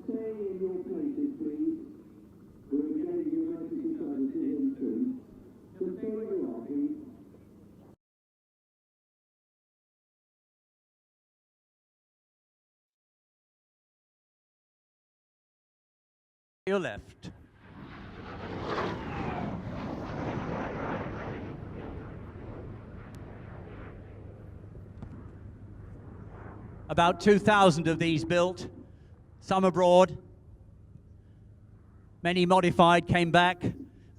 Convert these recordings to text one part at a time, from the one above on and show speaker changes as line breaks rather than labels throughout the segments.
Stay in your places, please. We're getting your emergency services in soon. So stay where you are, please.
Your left. About 2,000 of these built. Some abroad, many modified, came back,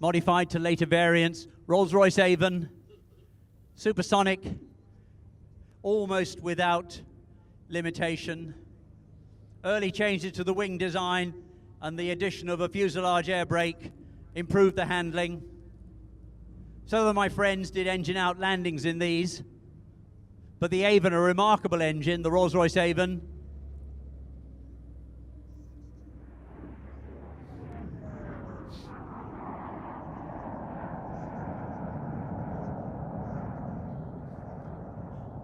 modified to later variants. Rolls-Royce Avon, supersonic, almost without limitation. Early changes to the wing design and the addition of a fuselage air brake improved the handling. Some of my friends did engine out landings in these, but the Avon, a remarkable engine, the Rolls-Royce Avon,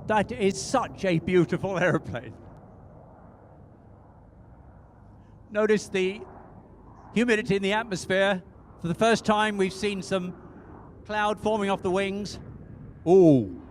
that is such a beautiful aeroplane. Notice the humidity in the atmosphere. For the first time, we've seen some cloud forming off the wings. Ooh.